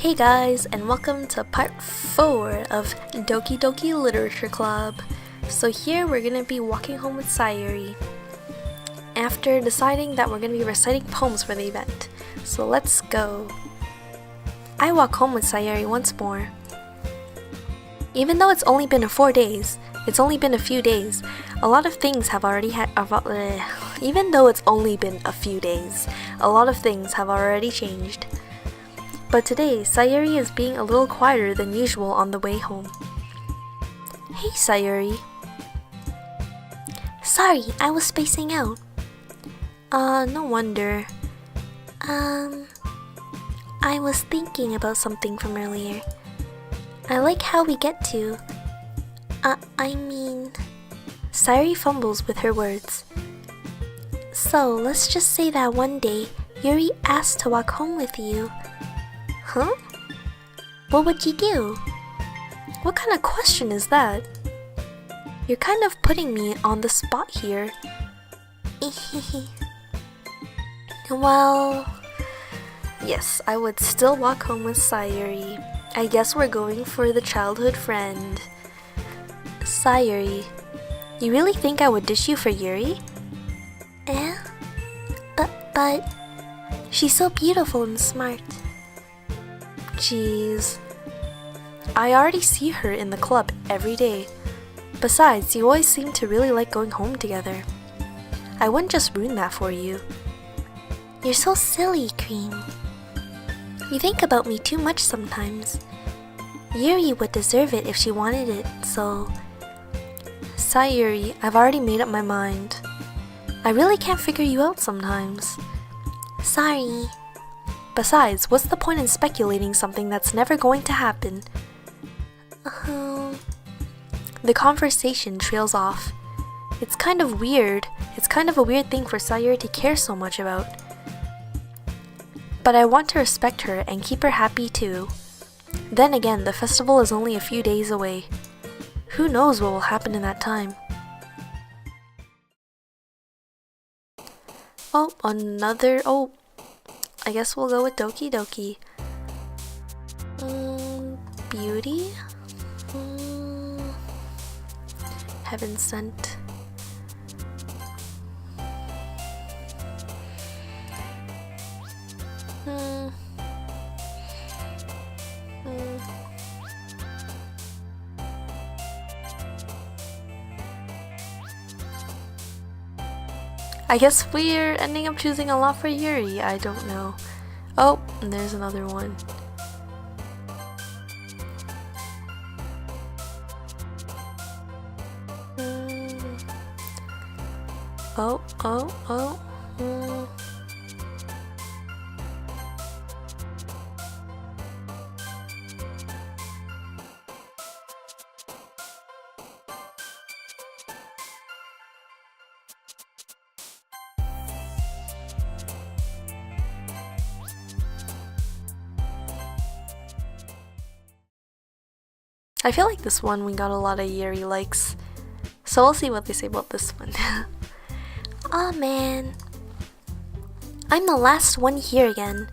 Hey guys, and welcome to part 4 of Doki Doki Literature Club. So here we're gonna be walking home with Sayuri after deciding that we're gonna be reciting poems for the event. So let's go. I walk home with Sayuri once more. Even though it's only been 4 days, it's only been a few days, a lot of things have already even though it's only been a few days, a lot of things have already changed. But today, Sayuri is being a little quieter than usual on the way home. Hey Sayuri. Sorry, I was spacing out. No wonder. I was thinking about something from earlier. I like how we get to... Sayuri fumbles with her words. So, let's just say that one day, Yuri asked to walk home with you. Huh? What would you do? What kind of question is that? You're kind of putting me on the spot here. Well, yes, I would still walk home with Sayuri. I guess we're going for the childhood friend. Sayuri, you really think I would dish you for Yuri? But she's so beautiful and smart. Jeez. I already see her in the club every day. Besides, you always seem to really like going home together. I wouldn't just ruin that for you. You're so silly, Cream. You think about me too much sometimes. Yuri would deserve it if she wanted it, so... Sayuri, I've already made up my mind. I really can't figure you out sometimes. Sorry. Besides, what's the point in speculating something that's never going to happen? The conversation trails off. It's kind of weird. It's kind of a weird thing for Sayuri to care so much about. But I want to respect her and keep her happy too. Then again, the festival is only a few days away. Who knows what will happen in that time? I guess we'll go with Doki Doki. Beauty? Heaven sent. I guess we're ending up choosing a lot for Yuri, I don't know. Oh, and there's another one. I feel like this one we got a lot of Yuri likes, so we'll see what they say about this one. Aw man, I'm the last one here again.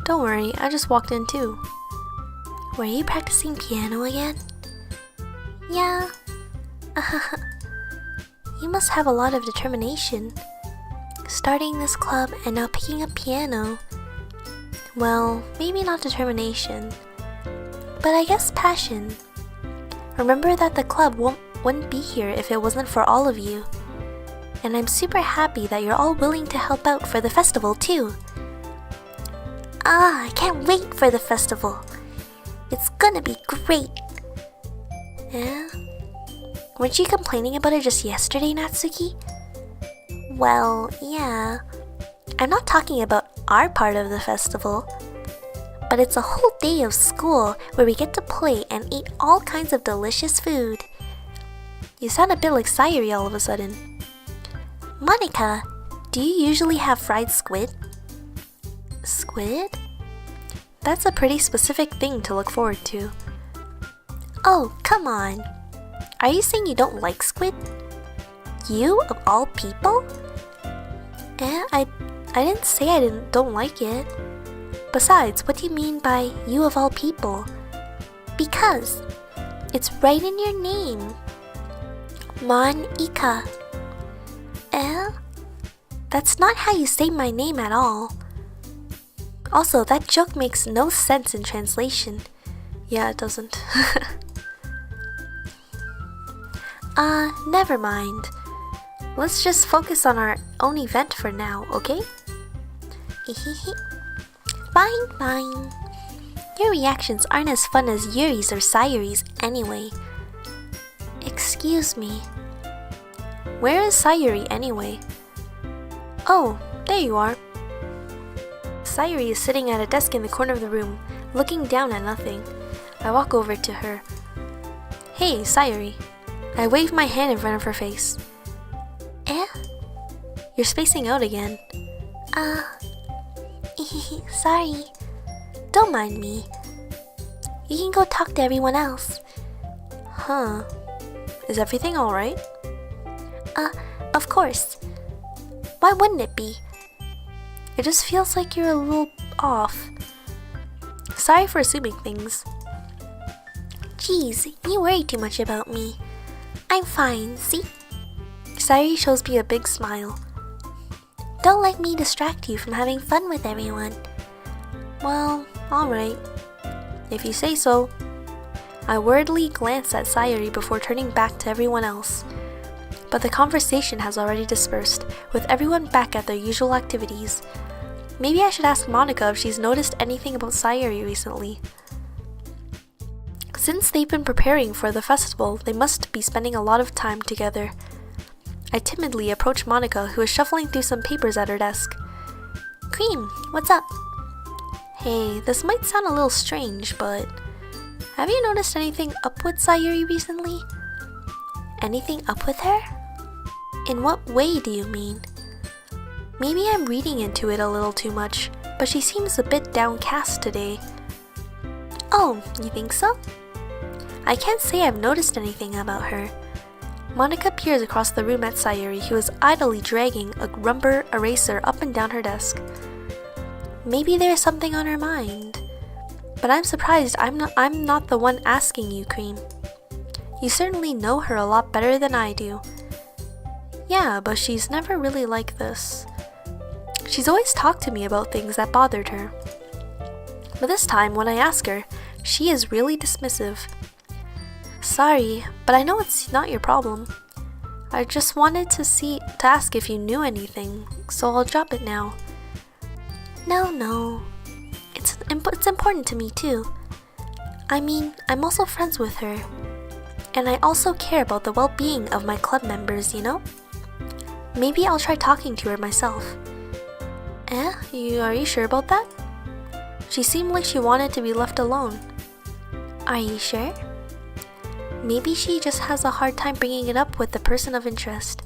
Don't worry, I just walked in too. Were you practicing piano again? Yeah. You must have a lot of determination. Starting this club and now picking up piano. Well, maybe not determination, but I guess passion. Remember that the club wouldn't be here if it wasn't for all of you. And I'm super happy that you're all willing to help out for the festival too. I can't wait for the festival. It's gonna be great. Yeah? Weren't you complaining about it just yesterday, Natsuki? Well, yeah. I'm not talking about our part of the festival. But it's a whole day of school where we get to play and eat all kinds of delicious food. You sound a bit like Sayuri all of a sudden. Monica, do you usually have fried squid? Squid? That's a pretty specific thing to look forward to. Oh, come on. Are you saying you don't like squid? You, of all people? I didn't say I don't like it. Besides, what do you mean by you of all people? Because it's right in your name. Monica. That's not how you say my name at all. Also, that joke makes no sense in translation. Yeah, it doesn't. Never mind. Let's just focus on our own event for now, okay? Fine. Your reactions aren't as fun as Yuri's or Sayuri's anyway. Excuse me. Where is Sayuri anyway? Oh, there you are. Sayuri is sitting at a desk in the corner of the room, looking down at nothing. I walk over to her. Hey, Sayuri. I wave my hand in front of her face. You're spacing out again. Sorry. Don't mind me. You can go talk to everyone else. Huh. Is everything alright? Of course. Why wouldn't it be? It just feels like you're a little off. Sorry for assuming things. Jeez, you worry too much about me. I'm fine, see? Sayuri shows me a big smile. Don't let me distract you from having fun with everyone. Well, alright. If you say so. I worriedly glance at Sayuri before turning back to everyone else. But the conversation has already dispersed, with everyone back at their usual activities. Maybe I should ask Monica if she's noticed anything about Sayuri recently. Since they've been preparing for the festival, they must be spending a lot of time together. I timidly approach Monica, who is shuffling through some papers at her desk. Cream, what's up? Hey, this might sound a little strange, but have you noticed anything up with Sayuri recently? Anything up with her? In what way do you mean? Maybe I'm reading into it a little too much, but she seems a bit downcast today. Oh, you think so? I can't say I've noticed anything about her. Monica peers across the room at Sayuri, who is idly dragging a rubber eraser up and down her desk. Maybe there is something on her mind. But I'm surprised I'm not the one asking you, Cream. You certainly know her a lot better than I do. Yeah, but she's never really like this. She's always talked to me about things that bothered her. But this time, when I ask her, she is really dismissive. Sorry, but I know it's not your problem. I just wanted to ask if you knew anything, so I'll drop it now. No. It's important to me too. I mean, I'm also friends with her. And I also care about the well-being of my club members, you know? Maybe I'll try talking to her myself. Are you sure about that? She seemed like she wanted to be left alone. Are you sure? Maybe she just has a hard time bringing it up with the person of interest.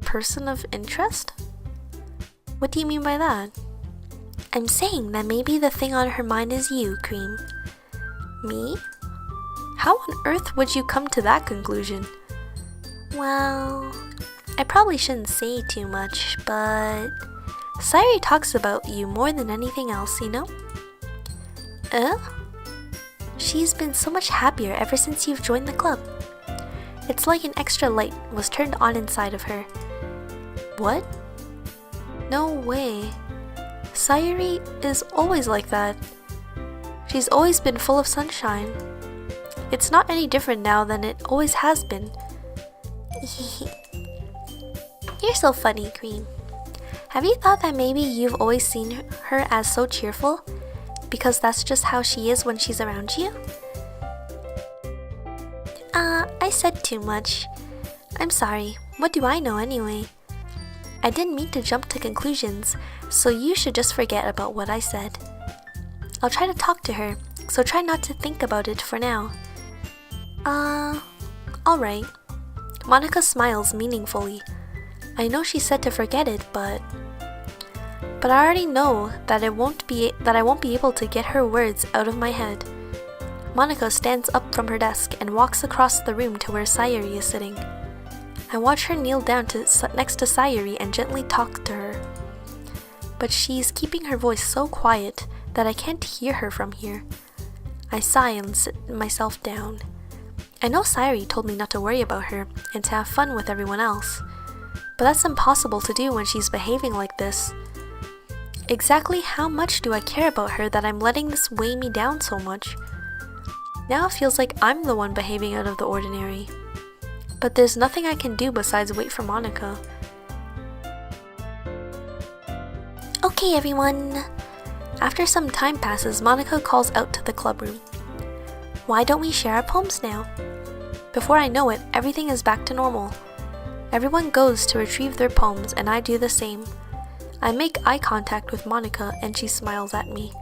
Person of interest? What do you mean by that? I'm saying that maybe the thing on her mind is you, Cream. Me? How on earth would you come to that conclusion? Well, I probably shouldn't say too much, but Sayuri talks about you more than anything else, you know? She's been so much happier ever since you've joined the club. It's like an extra light was turned on inside of her. What? No way. Sayuri is always like that. She's always been full of sunshine. It's not any different now than it always has been. You're so funny, Cream. Have you thought that maybe you've always seen her as so cheerful? Because that's just how she is when she's around you? I said too much. I'm sorry. What do I know anyway? I didn't mean to jump to conclusions, so you should just forget about what I said. I'll try to talk to her, so try not to think about it for now. Alright. Monica smiles meaningfully. I know she said to forget it, but I already know that I won't be able to get her words out of my head. Monica stands up from her desk and walks across the room to where Sayuri is sitting. I watch her kneel down next to Sayuri and gently talk to her. but she's keeping her voice so quiet that I can't hear her from here. I sigh and sit myself down. I know Sayuri told me not to worry about her and to have fun with everyone else, but that's impossible to do when she's behaving like this. Exactly how much do I care about her that I'm letting this weigh me down so much? Now it feels like I'm the one behaving out of the ordinary. But there's nothing I can do besides wait for Monica. Okay, everyone. After some time passes, Monica calls out to the club room. Why don't we share our poems now? Before I know it, everything is back to normal. Everyone goes to retrieve their poems and I do the same. I make eye contact with Monica and she smiles at me.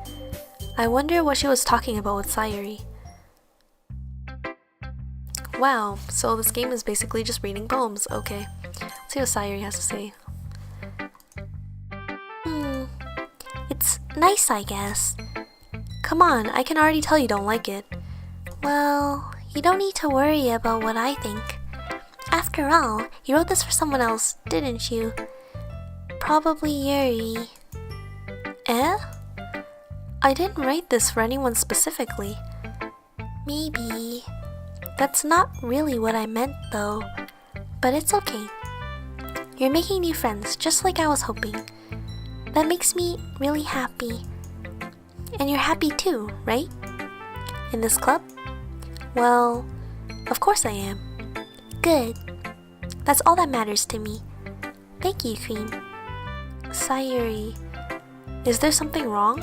I wonder what she was talking about with Sayuri. Wow, so this game is basically just reading poems. Okay, let's see what Sayuri has to say. It's nice, I guess. Come on, I can already tell you don't like it. Well, you don't need to worry about what I think. After all, you wrote this for someone else, didn't you? Probably Yuri. Eh? I didn't write this for anyone specifically. Maybe. That's not really what I meant though. But it's okay. You're making new friends, just like I was hoping. That makes me really happy. And you're happy too, right? In this club? Well, of course I am. Good. That's all that matters to me. Thank you, Cream. Sayuri, is there something wrong?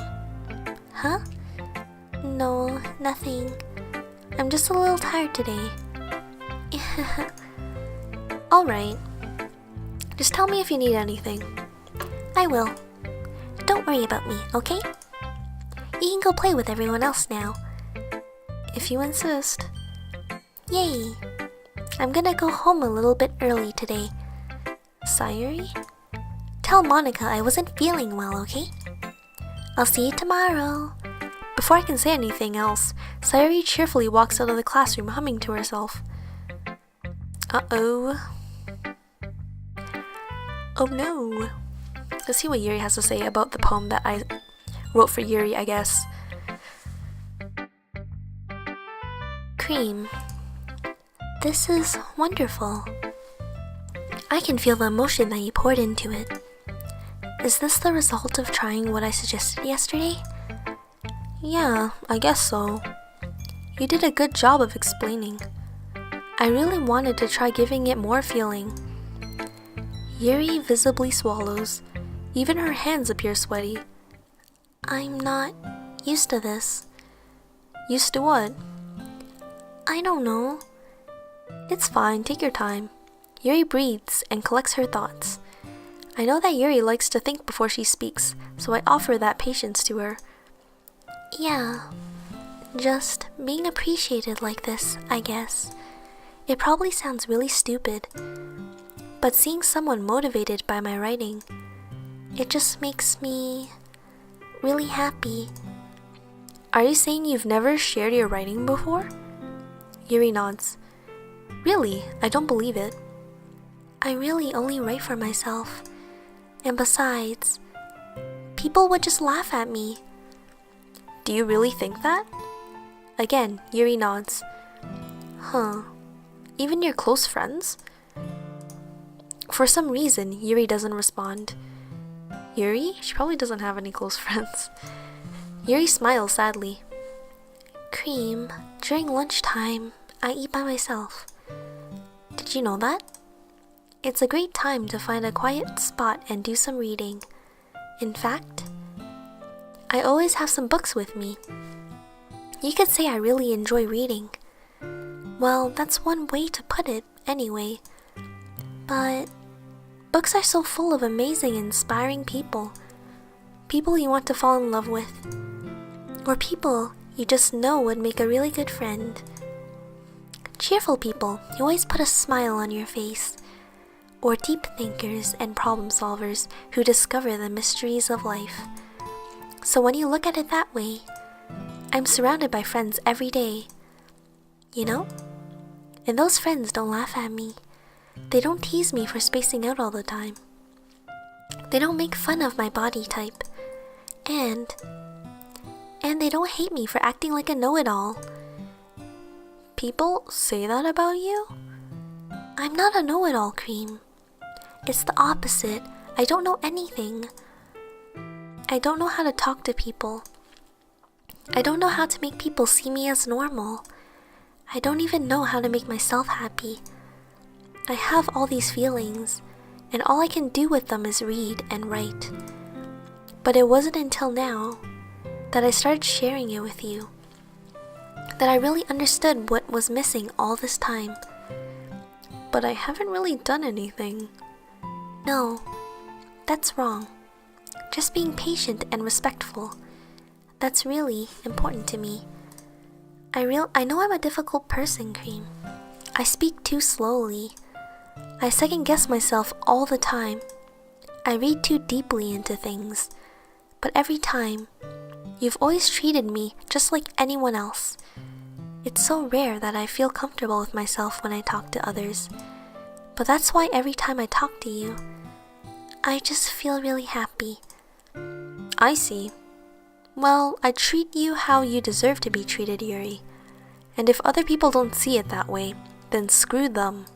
Huh? No, nothing. I'm just a little tired today. Alright. Just tell me if you need anything. I will. Don't worry about me, okay? You can go play with everyone else now. If you insist. Yay! I'm gonna go home a little bit early today. Sayuri? Tell Monica I wasn't feeling well, okay? I'll see you tomorrow. Before I can say anything else, Sayuri cheerfully walks out of the classroom humming to herself. Uh-oh. Oh no. Let's see what Yuri has to say about the poem that I wrote for Yuri, I guess. Cream. This is wonderful. I can feel the emotion that you poured into it. Is this the result of trying what I suggested yesterday? Yeah, I guess so. You did a good job of explaining. I really wanted to try giving it more feeling. Yuri visibly swallows. Even her hands appear sweaty. I'm not used to this. Used to what? I don't know. It's fine, take your time. Yuri breathes and collects her thoughts. I know that Yuri likes to think before she speaks, so I offer that patience to her. Yeah, just being appreciated like this, I guess. It probably sounds really stupid, but seeing someone motivated by my writing, it just makes me really happy. Are you saying you've never shared your writing before? Yuri nods. Really? I don't believe it. I really only write for myself. And besides, people would just laugh at me. Do you really think that? Again, Yuri nods. Huh. Even your close friends? For some reason, Yuri doesn't respond. Yuri? She probably doesn't have any close friends. Yuri smiles sadly. Cream, during lunchtime, I eat by myself. Did you know that? It's a great time to find a quiet spot and do some reading. In fact, I always have some books with me. You could say I really enjoy reading. Well, that's one way to put it, anyway. But books are so full of amazing, inspiring people. People you want to fall in love with. Or people you just know would make a really good friend. Cheerful people who always put a smile on your face. Or deep thinkers and problem solvers who discover the mysteries of life. So when you look at it that way, I'm surrounded by friends every day. You know? And those friends don't laugh at me. They don't tease me for spacing out all the time. They don't make fun of my body type. And they don't hate me for acting like a know-it-all. People say that about you? I'm not a know-it-all, Cream. It's the opposite. I don't know anything. I don't know how to talk to people. I don't know how to make people see me as normal. I don't even know how to make myself happy. I have all these feelings, and all I can do with them is read and write. But it wasn't until now that I started sharing it with you that I really understood what was missing all this time. But I haven't really done anything. No, that's wrong. Just being patient and respectful. That's really important to me. I know I'm a difficult person, Cream. I speak too slowly. I second guess myself all the time. I read too deeply into things. But every time, you've always treated me just like anyone else. It's so rare that I feel comfortable with myself when I talk to others. But that's why every time I talk to you, I just feel really happy. I see. Well, I treat you how you deserve to be treated, Yuri. And if other people don't see it that way, then screw them.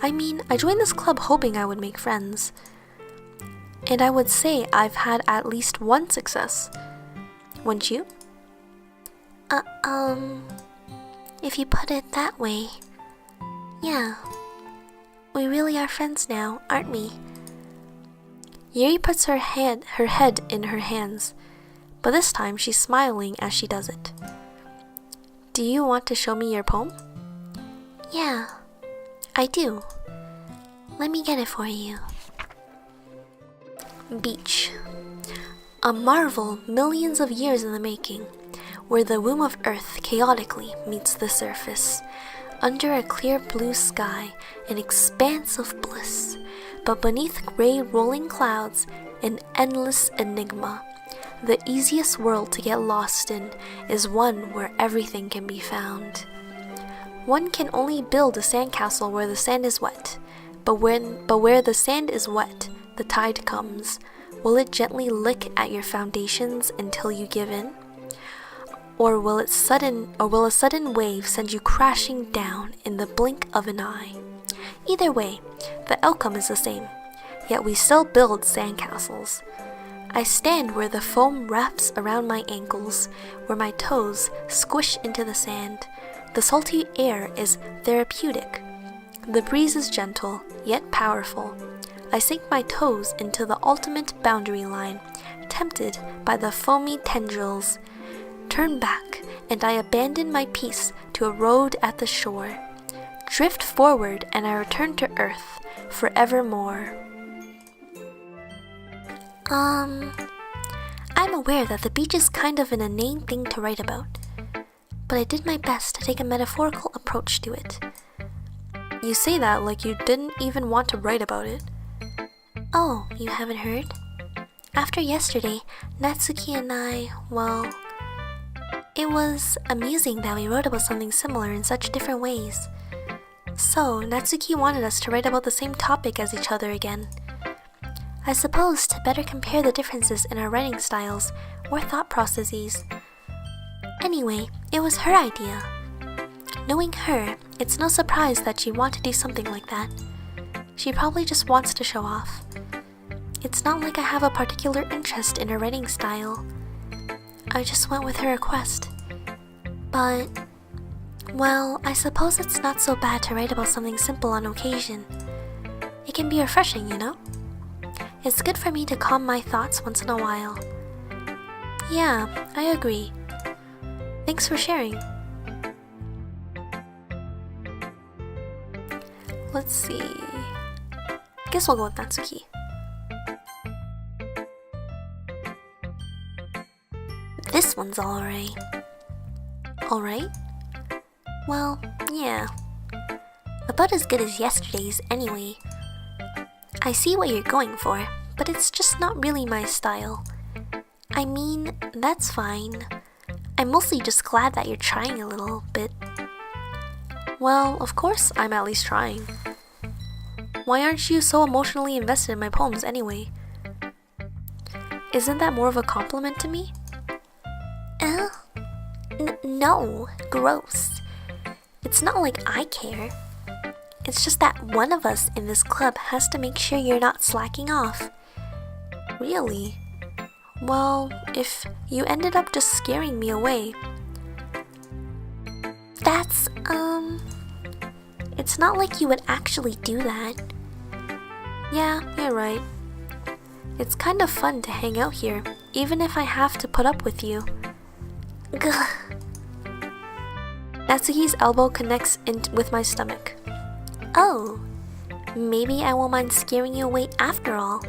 I mean, I joined this club hoping I would make friends. And I would say I've had at least one success. Wouldn't you? If you put it that way, yeah. We really are friends now, aren't we? Yuri puts her head in her hands, but this time she's smiling as she does it. Do you want to show me your poem? Yeah, I do. Let me get it for you. Beach. A marvel millions of years in the making, where the womb of Earth chaotically meets the surface, under a clear blue sky, an expanse of bliss, but beneath gray rolling clouds, an endless enigma. The easiest world to get lost in is one where everything can be found. One can only build a sandcastle where the sand is wet, but where the sand is wet, the tide comes. Will it gently lick at your foundations until you give in? Or will a sudden wave send you crashing down in the blink of an eye? Either way, the outcome is the same, yet we still build sandcastles. I stand where the foam wraps around my ankles, where my toes squish into the sand. The salty air is therapeutic. The breeze is gentle, yet powerful. I sink my toes into the ultimate boundary line, tempted by the foamy tendrils. Turn back, and I abandon my peace to a road at the shore. Drift forward, and I return to earth forevermore. I'm aware that the beach is kind of an inane thing to write about, but I did my best to take a metaphorical approach to it. You say that like you didn't even want to write about it. Oh, you haven't heard? After yesterday, Natsuki and I, well, it was amusing that we wrote about something similar in such different ways. So, Natsuki wanted us to write about the same topic as each other again. I suppose to better compare the differences in our writing styles or thought processes. Anyway, it was her idea. Knowing her, it's no surprise that she'd want to do something like that. She probably just wants to show off. It's not like I have a particular interest in her writing style. I just went with her request. But, well, I suppose it's not so bad to write about something simple on occasion. It can be refreshing, you know? It's good for me to calm my thoughts once in a while. Yeah, I agree. Thanks for sharing. Let's see. I guess we'll go with Natsuki. This one's alright. Alright? Well, yeah. About as good as yesterday's anyway. I see what you're going for, but it's just not really my style. I mean, that's fine. I'm mostly just glad that you're trying a little bit. Well, of course I'm at least trying. Why aren't you so emotionally invested in my poems anyway? Isn't that more of a compliment to me? No, gross. It's not like I care. It's just that one of us in this club has to make sure you're not slacking off. Really? Well, if you ended up just scaring me away. That's, it's not like you would actually do that. Yeah, you're right. It's kind of fun to hang out here, even if I have to put up with you. Gah. Natsuki's elbow connects in with my stomach. Oh, maybe I won't mind scaring you away after all.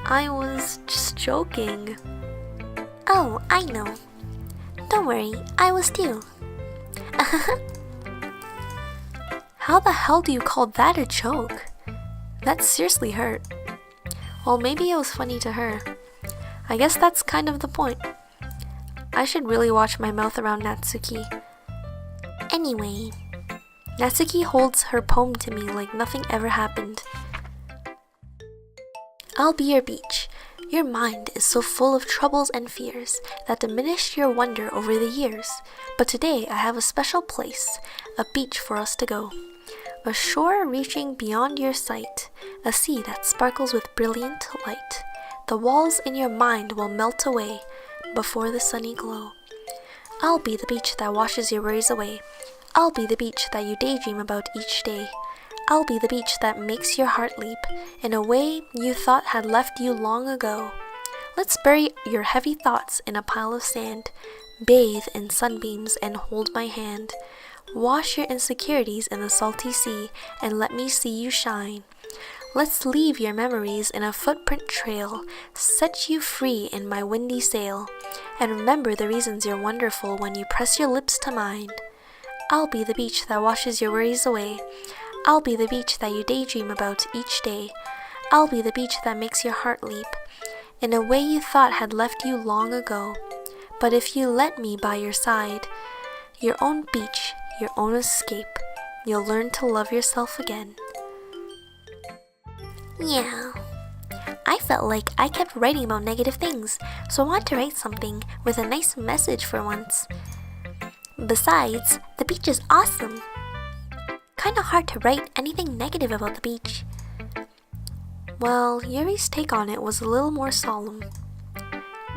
I was just joking. Oh, I know. Don't worry, I was too. How the hell do you call that a joke? That seriously hurt. Well, maybe it was funny to her. I guess that's kind of the point. I should really watch my mouth around Natsuki. Anyway, Natsuki holds her poem to me like nothing ever happened. I'll be your beach. Your mind is so full of troubles and fears that diminished your wonder over the years. But today I have a special place, a beach for us to go. A shore reaching beyond your sight, a sea that sparkles with brilliant light. The walls in your mind will melt away before the sunny glow. I'll be the beach that washes your worries away. I'll be the beach that you daydream about each day. I'll be the beach that makes your heart leap in a way you thought had left you long ago. Let's bury your heavy thoughts in a pile of sand. Bathe in sunbeams and hold my hand. Wash your insecurities in the salty sea and let me see you shine. Let's leave your memories in a footprint trail, set you free in my windy sail, and remember the reasons you're wonderful when you press your lips to mine. I'll be the beach that washes your worries away. I'll be the beach that you daydream about each day. I'll be the beach that makes your heart leap in a way you thought had left you long ago. But if you let me by your side, your own beach, your own escape, you'll learn to love yourself again. Yeah. I felt like I kept writing about negative things, so I wanted to write something with a nice message for once. Besides, the beach is awesome. Kinda hard to write anything negative about the beach. Well, Yuri's take on it was a little more solemn.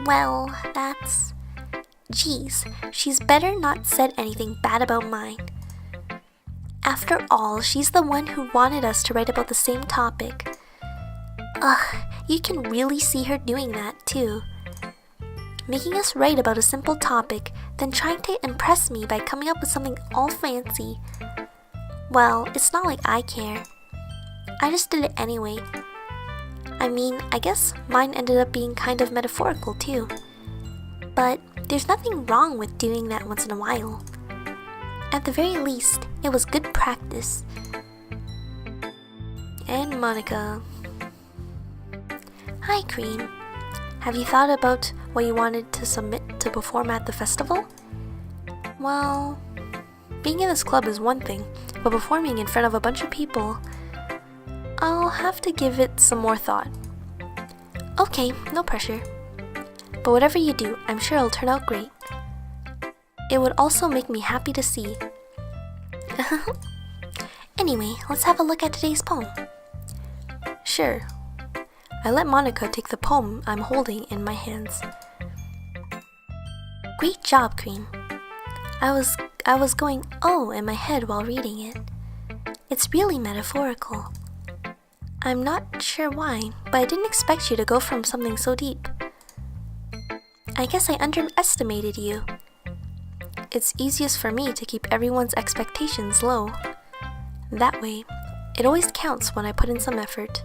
Well, that's... Geez, she's better not said anything bad about mine. After all, she's the one who wanted us to write about the same topic. Ugh, you can really see her doing that too. Making us write about a simple topic, then trying to impress me by coming up with something all fancy. Well, it's not like I care. I just did it anyway. I mean, I guess mine ended up being kind of metaphorical too. But there's nothing wrong with doing that once in a while. At the very least, it was good practice. And Monica. Hi, Cream. Have you thought about what you wanted to submit to perform at the festival? Well, being in this club is one thing, but performing in front of a bunch of people, I'll have to give it some more thought. Okay, no pressure. But whatever you do, I'm sure it'll turn out great. It would also make me happy to see. Anyway, let's have a look at today's poem. Sure. I let Monica take the poem I'm holding in my hands. Great job, Cream. I was going oh in my head while reading it. It's really metaphorical. I'm not sure why, but I didn't expect you to go from something so deep. I guess I underestimated you. It's easiest for me to keep everyone's expectations low. That way, it always counts when I put in some effort.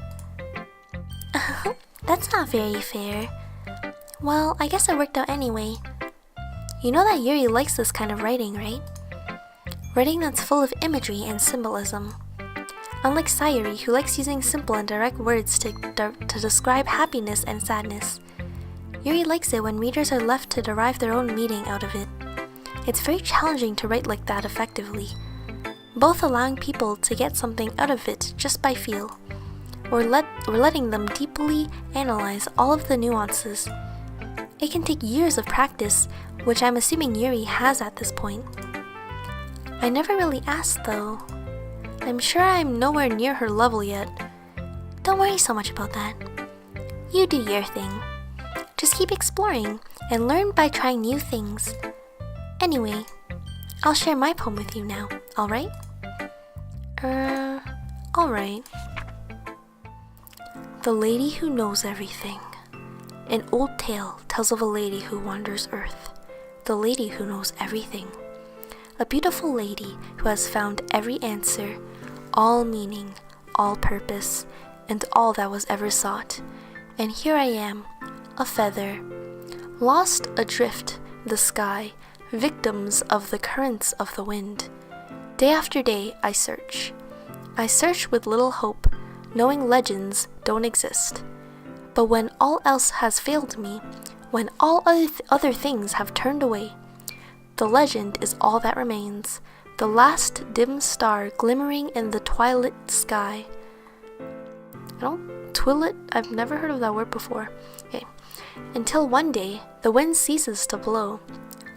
That's not very fair. Well, I guess it worked out anyway. You know that Yuri likes this kind of writing, right? Writing that's full of imagery and symbolism. Unlike Sayuri, who likes using simple and direct words to describe happiness and sadness, Yuri likes it when readers are left to derive their own meaning out of it. It's very challenging to write like that effectively, both allowing people to get something out of it just by feel, We're letting them deeply analyze all of the nuances. It can take years of practice, which I'm assuming Yuri has at this point. I never really asked though. I'm sure I'm nowhere near her level yet. Don't worry so much about that. You do your thing. Just keep exploring and learn by trying new things. Anyway, I'll share my poem with you now, alright? Alright. The Lady Who Knows Everything. An old tale tells of a lady who wanders earth. The lady who knows everything. A beautiful lady who has found every answer, all meaning, all purpose, and all that was ever sought. And here I am, a feather, lost adrift the sky, victims of the currents of the wind. Day after day I search. I search with little hope, knowing legends don't exist. But when all else has failed me, when all other things have turned away, the legend is all that remains, the last dim star glimmering in the twilight sky. Twilight? I've never heard of that word before. Okay. Until one day, the wind ceases to blow.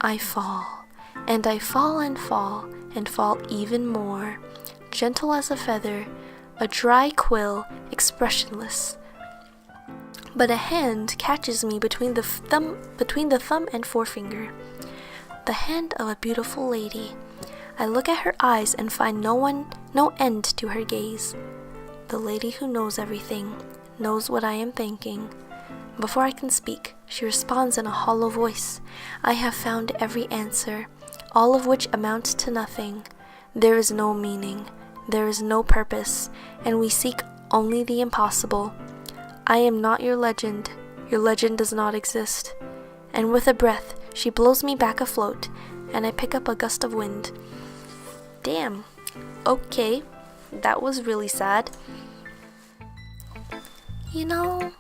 I fall, and I fall and fall, and fall even more, gentle as a feather, a dry quill, expressionless. But a hand catches me between the thumb and forefinger. The hand of a beautiful lady. I look at her eyes and find no end to her gaze. The lady who knows everything, knows what I am thinking. Before I can speak, she responds in a hollow voice. I have found every answer, all of which amounts to nothing. There is no meaning, there is no purpose, and we seek only the impossible. I am not your legend does not exist. And with a breath, she blows me back afloat, and I pick up a gust of wind. Damn. Okay, that was really sad. You know,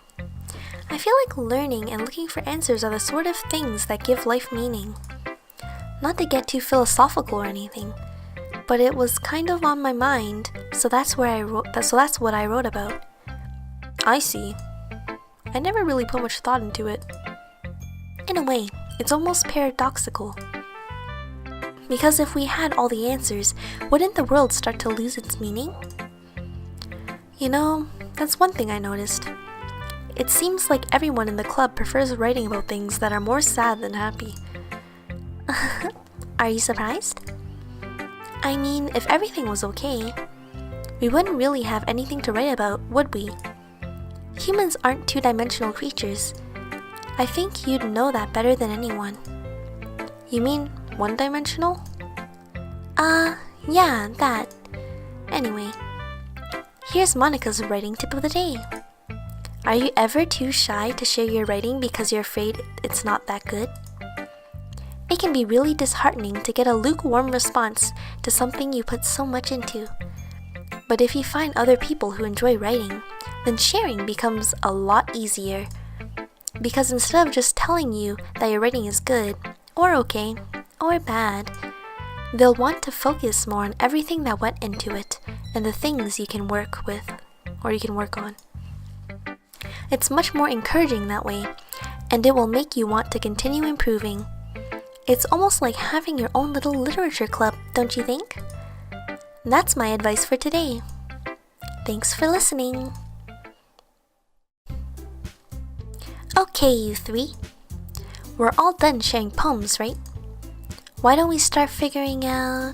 I feel like learning and looking for answers are the sort of things that give life meaning. Not to get too philosophical or anything, but it was kind of on my mind, so that's what I wrote about. I see. I never really put much thought into it. In a way, it's almost paradoxical. Because if we had all the answers, wouldn't the world start to lose its meaning? You know, that's one thing I noticed. It seems like everyone in the club prefers writing about things that are more sad than happy. Are you surprised? I mean, if everything was okay, we wouldn't really have anything to write about, would we? Humans aren't two-dimensional creatures. I think you'd know that better than anyone. You mean one-dimensional? Yeah, that. Anyway, here's Monica's writing tip of the day. Are you ever too shy to share your writing because you're afraid it's not that good? It can be really disheartening to get a lukewarm response to something you put so much into. But if you find other people who enjoy writing, then sharing becomes a lot easier. Because instead of just telling you that your writing is good, or okay, or bad, they'll want to focus more on everything that went into it and the things you can work with, or you can work on. It's much more encouraging that way, and it will make you want to continue improving. It's almost like having your own little literature club, don't you think? That's my advice for today. Thanks for listening. Okay, you three. We're all done sharing poems, right? Why don't we start figuring out...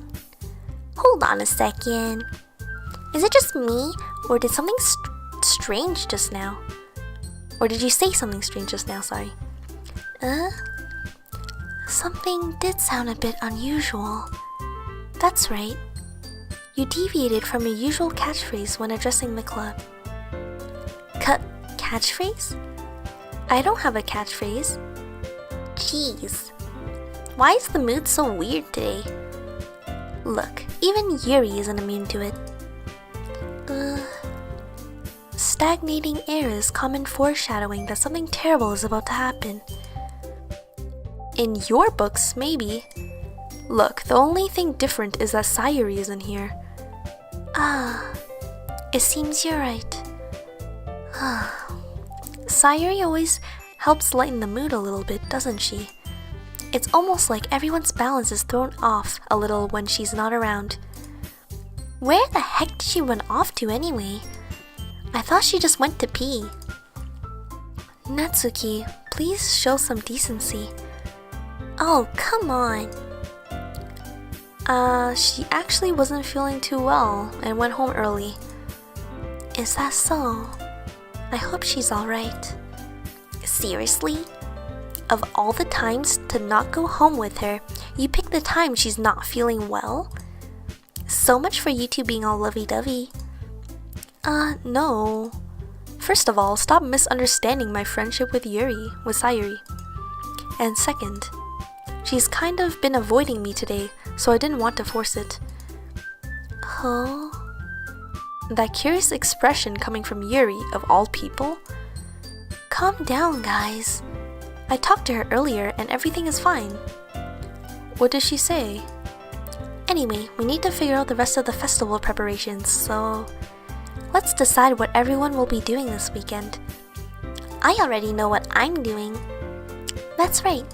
Hold on a second. Is it just me, or did something strange just now? Or did you say something strange just now, sorry? Something did sound a bit unusual. That's right. You deviated from your usual catchphrase when addressing the club. Catchphrase? I don't have a catchphrase. Jeez. Why is the mood so weird today? Look, even Yuri isn't immune to it. Stagnating air is common foreshadowing that something terrible is about to happen. In your books, maybe. Look, the only thing different is that Sayuri isn't here. It seems you're right. Sayuri always helps lighten the mood a little bit, doesn't she? It's almost like everyone's balance is thrown off a little when she's not around. Where the heck did she run off to anyway? I thought she just went to pee. Natsuki, please show some decency. Oh, come on. She actually wasn't feeling too well and went home early. Is that so? I hope she's alright. Seriously? Of all the times to not go home with her, you pick the time she's not feeling well? So much for you two being all lovey-dovey. No. First of all, stop misunderstanding my friendship with Sayuri. And second, she's kind of been avoiding me today, so I didn't want to force it. Oh? That curious expression coming from Yuri, of all people? Calm down, guys. I talked to her earlier and everything is fine. What did she say? Anyway, we need to figure out the rest of the festival preparations, so let's decide what everyone will be doing this weekend. I already know what I'm doing. That's right.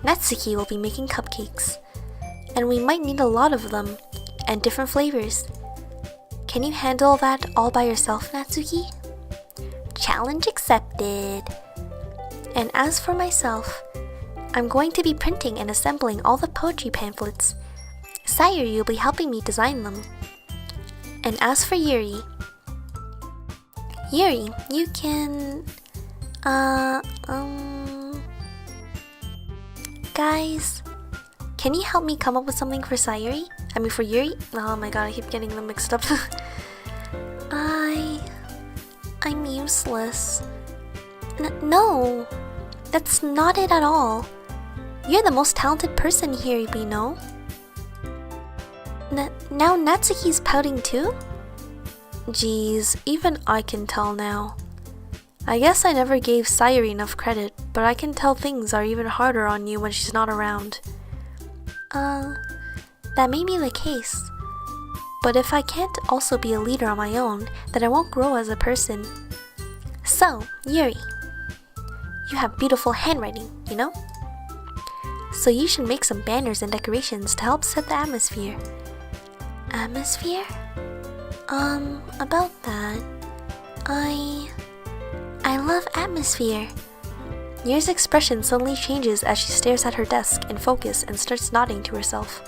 Natsuki will be making cupcakes. And we might need a lot of them, and different flavors. Can you handle that all by yourself, Natsuki? Challenge accepted. And as for myself, I'm going to be printing and assembling all the poetry pamphlets. Sayuri will be helping me design them. And as for Yuri, you can... Guys, can you help me come up with something for Sayuri? I mean for Yuri? Oh my god, I keep getting them mixed up. I'm useless. No, that's not it at all. You're the most talented person here, we know. Now Natsuki's pouting too? Geez, even I can tell now. I guess I never gave Sayuri enough credit, but I can tell things are even harder on you when she's not around. That may be the case. But if I can't also be a leader on my own, then I won't grow as a person. So, Yuri, you have beautiful handwriting, you know? So you should make some banners and decorations to help set the atmosphere. Atmosphere? About that, I love atmosphere. Yuri's expression suddenly changes as she stares at her desk in focus and starts nodding to herself.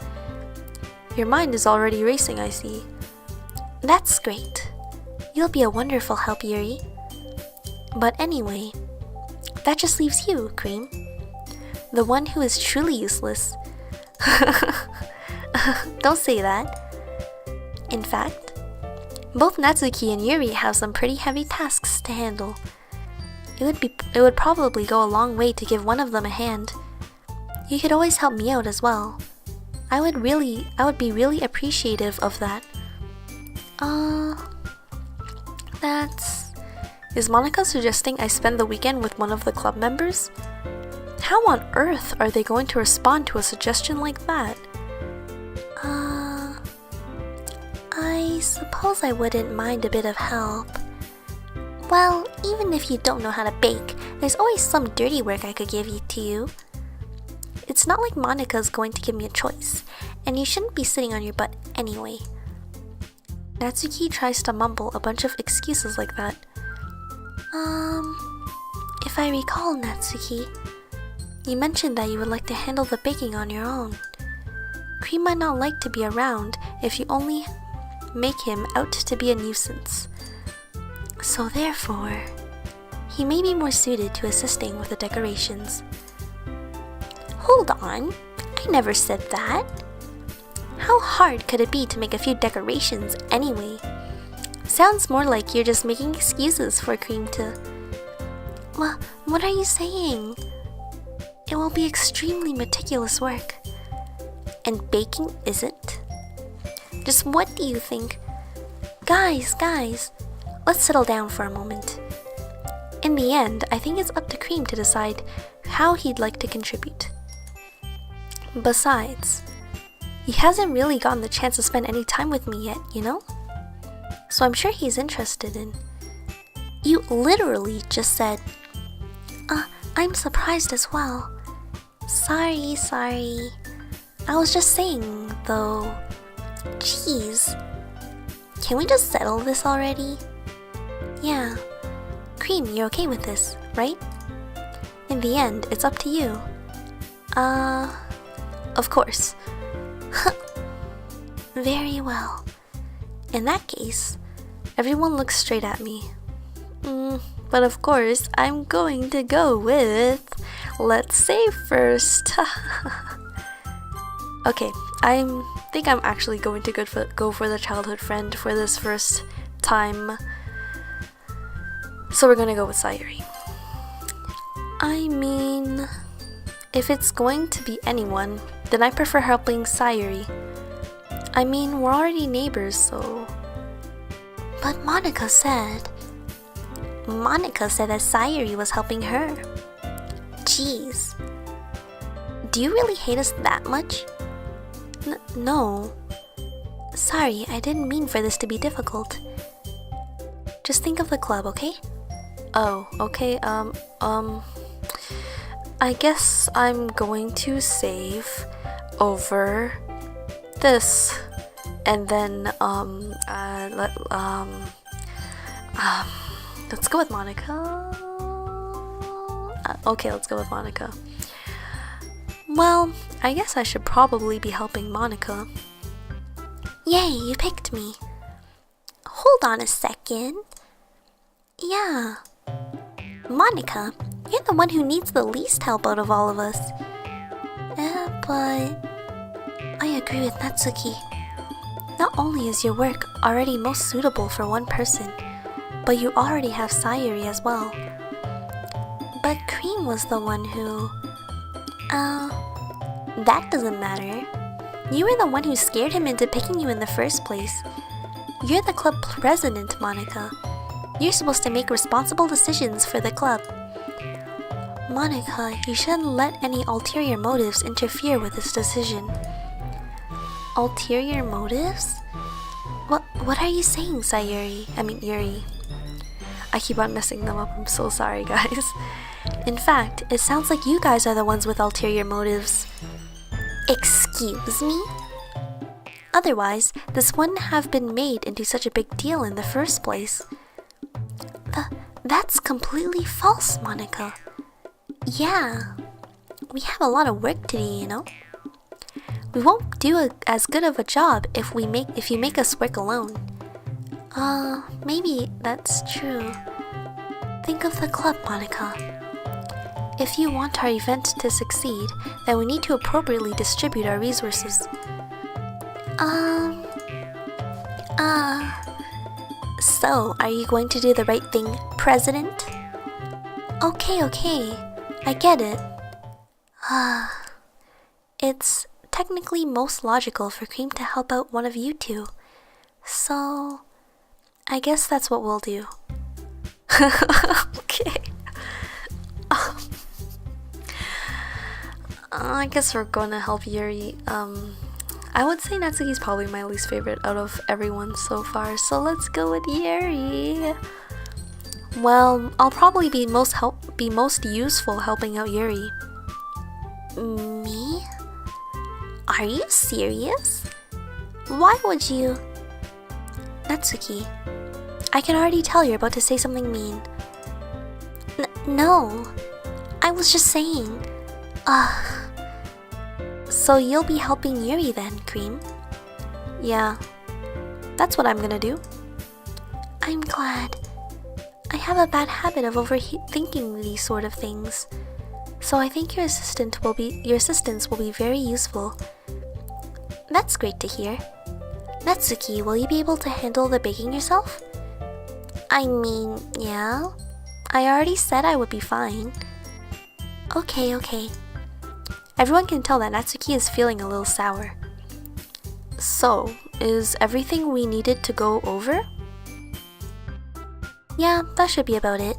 Your mind is already racing, I see. That's great. You'll be a wonderful help, Yuri. But anyway, that just leaves you, Cream. The one who is truly useless. Don't say that. In fact, both Natsuki and Yuri have some pretty heavy tasks to handle. It would probably go a long way to give one of them a hand. You could always help me out as well. I would be really appreciative of that. Is Monica suggesting I spend the weekend with one of the club members? How on earth are they going to respond to a suggestion like that? I suppose I wouldn't mind a bit of help. Well, even if you don't know how to bake, there's always some dirty work I could give to you. It's not like Monica's going to give me a choice, and you shouldn't be sitting on your butt anyway. Natsuki tries to mumble a bunch of excuses like that. If I recall, Natsuki, you mentioned that you would like to handle the baking on your own. Cream might not like to be around if you only make him out to be a nuisance. So therefore, he may be more suited to assisting with the decorations. Hold on, I never said that. How hard could it be to make a few decorations anyway? Sounds more like you're just making excuses for Cream to... What are you saying? It will be extremely meticulous work. And baking isn't? Just what do you think? Guys, let's settle down for a moment. In the end, I think it's up to Cream to decide how he'd like to contribute. Besides, he hasn't really gotten the chance to spend any time with me yet, you know? So I'm sure he's interested in... You literally just said, I'm surprised as well. Sorry. I was just saying, though. Jeez. Can we just settle this already? Yeah. Cream, you're okay with this, right? In the end, it's up to you. Of course. Very well. In that case, everyone looks straight at me. But of course, I'm going to go with... Let's save first. Okay, I think I'm actually going to go for the childhood friend for this first time. So we're gonna go with Sayuri. I mean, if it's going to be anyone, then I prefer helping Sayuri. I mean, we're already neighbors, so... But Monica said that Sayuri was helping her. Jeez. Do you really hate us that much? No. Sorry, I didn't mean for this to be difficult. Just think of the club, okay? Oh, okay, I guess I'm going to save over this. And then, let's go with Monica. Okay, let's go with Monica. Well, I guess I should probably be helping Monica. Yay, you picked me. Hold on a second. Yeah. Monica, you're the one who needs the least help out of all of us. But... I agree with Natsuki. Not only is your work already most suitable for one person, but you already have Sayuri as well. But Cream was the one who... that doesn't matter. You were the one who scared him into picking you in the first place. You're the club president, Monica. You're supposed to make responsible decisions for the club. Monica, you shouldn't let any ulterior motives interfere with this decision. Ulterior motives? What are you saying, Sayuri? I mean, Yuri. I keep on messing them up, I'm so sorry, guys. In fact, it sounds like you guys are the ones with ulterior motives. Excuse me? Otherwise, this wouldn't have been made into such a big deal in the first place. That's completely false, Monica. Yeah, we have a lot of work to do, you know? We won't do as good of a job if you make us work alone. Maybe that's true. Think of the club, Monica. If you want our event to succeed, then we need to appropriately distribute our resources. So, are you going to do the right thing, President? Okay, I get it. It's technically most logical for Cream to help out one of you two. So, I guess that's what we'll do. Okay. I guess we're gonna help Yuri. I would say Natsuki's probably my least favorite out of everyone so far, so let's go with Yuri. Well, I'll probably be most useful helping out Yuri. Me? Are you serious? Why would you? Natsuki, I can already tell you're about to say something mean. No, I was just saying. So you'll be helping Yuri then, Cream? Yeah, that's what I'm gonna do. I'm glad. I have a bad habit of overthinking these sort of things, so I think your assistance will be very useful. That's great to hear. Natsuki, will you be able to handle the baking yourself? I mean, yeah. I already said I would be fine. Okay. Everyone can tell that Natsuki is feeling a little sour. So, is everything we needed to go over? Yeah, that should be about it.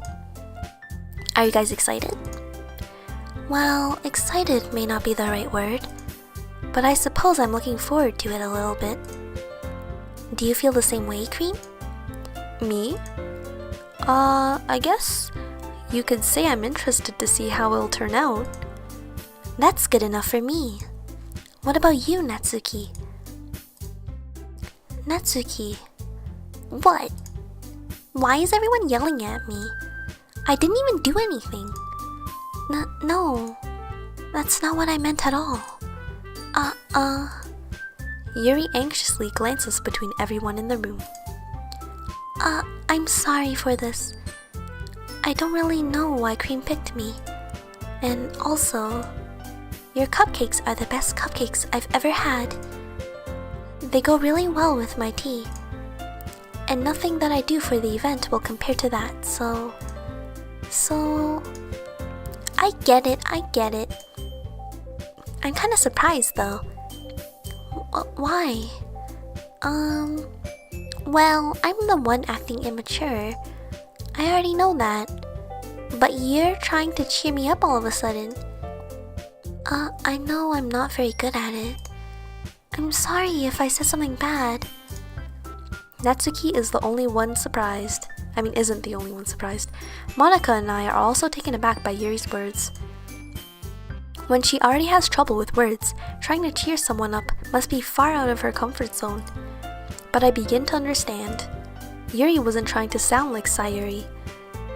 Are you guys excited? Well, excited may not be the right word, but I suppose I'm looking forward to it a little bit. Do you feel the same way, Cream? Me? I guess you could say I'm interested to see how it'll turn out. That's good enough for me. What about you, Natsuki? Natsuki. What? Why is everyone yelling at me? I didn't even do anything. No. That's not what I meant at all. Yuri anxiously glances between everyone in the room. I'm sorry for this. I don't really know why Cream picked me. And also, your cupcakes are the best cupcakes I've ever had. They go really well with my tea. And nothing that I do for the event will compare to that, so... I get it. I'm kinda surprised though. Why? Well, I'm the one acting immature. I already know that. But you're trying to cheer me up all of a sudden. I know I'm not very good at it. I'm sorry if I said something bad. Natsuki is the only one surprised. Isn't the only one surprised. Monica and I are also taken aback by Yuri's words. When she already has trouble with words, trying to cheer someone up must be far out of her comfort zone. But I begin to understand. Yuri wasn't trying to sound like Sayuri.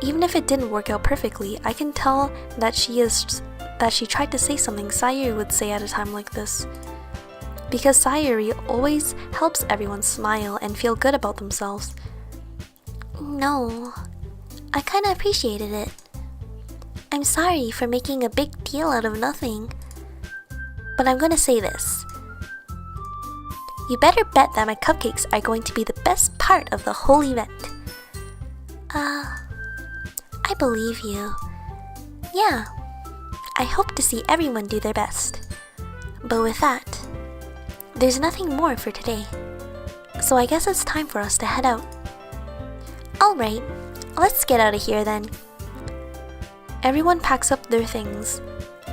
Even if it didn't work out perfectly, I can tell that she tried to say something Sayuri would say at a time like this. Because Sayuri always helps everyone smile and feel good about themselves. No, I kinda appreciated it. I'm sorry for making a big deal out of nothing. But I'm gonna say this. You better bet that my cupcakes are going to be the best part of the whole event. I believe you. Yeah, I hope to see everyone do their best. But with that, there's nothing more for today. So I guess it's time for us to head out. Alright, let's get out of here then. Everyone packs up their things.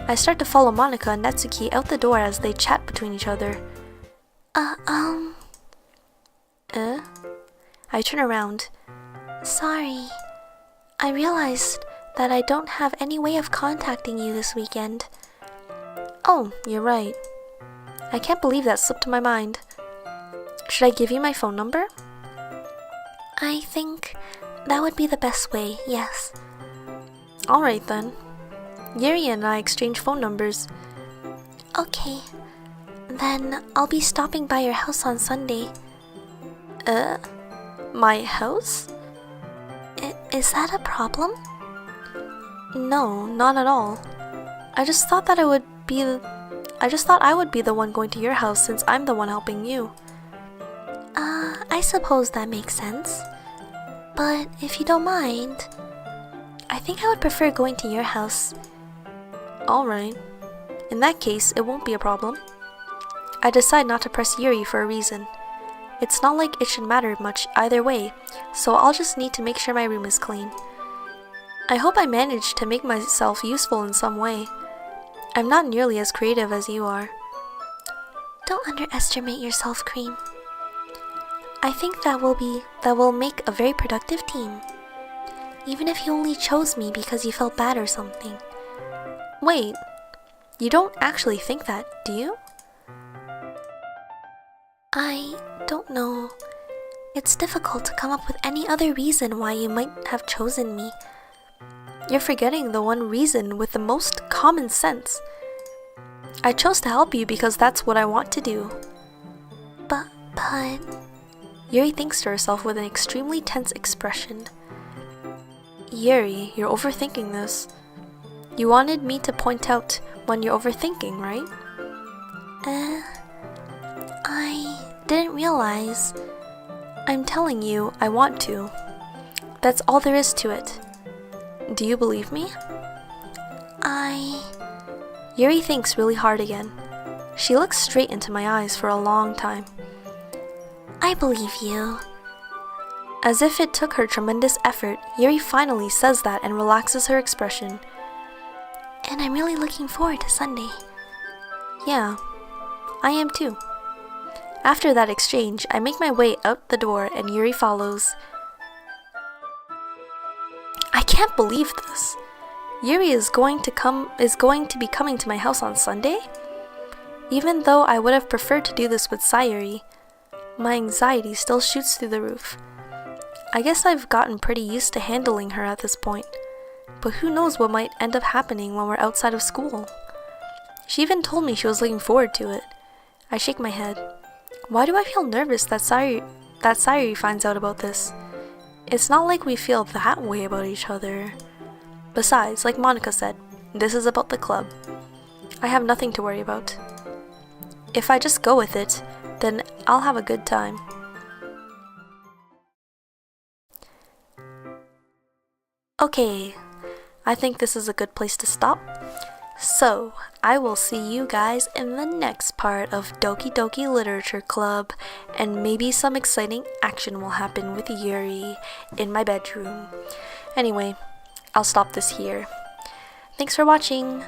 I start to follow Monica and Natsuki out the door as they chat between each other. I turn around. Sorry. I realized that I don't have any way of contacting you this weekend. Oh, you're right. I can't believe that slipped my mind. Should I give you my phone number? I think that would be the best way, yes. Alright then. Yuri and I exchange phone numbers. Okay. Then I'll be stopping by your house on Sunday. My house? Is that a problem? No, not at all. I just thought I would be the one going to your house since I'm the one helping you. I suppose that makes sense. But if you don't mind, I think I would prefer going to your house. Alright. In that case, it won't be a problem. I decide not to press Yuri for a reason. It's not like it should matter much either way, so I'll just need to make sure my room is clean. I hope I managed to make myself useful in some way. I'm not nearly as creative as you are. Don't underestimate yourself, Cream. I think that will make a very productive team. Even if you only chose me because you felt bad or something. Wait, you don't actually think that, do you? I don't know. It's difficult to come up with any other reason why you might have chosen me. You're forgetting the one reason with the most common sense. I chose to help you because that's what I want to do. But... Yuri thinks to herself with an extremely tense expression. Yuri, you're overthinking this. You wanted me to point out when you're overthinking, right? I didn't realize. I'm telling you, I want to. That's all there is to it. Do you believe me? Yuri thinks really hard again. She looks straight into my eyes for a long time. I believe you. As if it took her tremendous effort, Yuri finally says that and relaxes her expression. And I'm really looking forward to Sunday. Yeah, I am too. After that exchange, I make my way out the door and Yuri follows. can't believe this. Yuri is going to be coming to my house on Sunday? Even though I would have preferred to do this with Sayuri, my anxiety still shoots through the roof. I guess I've gotten pretty used to handling her at this point, but who knows what might end up happening when we're outside of school. She even told me she was looking forward to it. I shake my head. Why do I feel nervous that Sayuri finds out about this? It's not like we feel that way about each other. Besides, like Monica said, this is about the club. I have nothing to worry about. If I just go with it, then I'll have a good time. Okay, I think this is a good place to stop. So, I will see you guys in the next part of Doki Doki Literature Club, and maybe some exciting action will happen with Yuri in my bedroom. Anyway, I'll stop this here. Thanks for watching!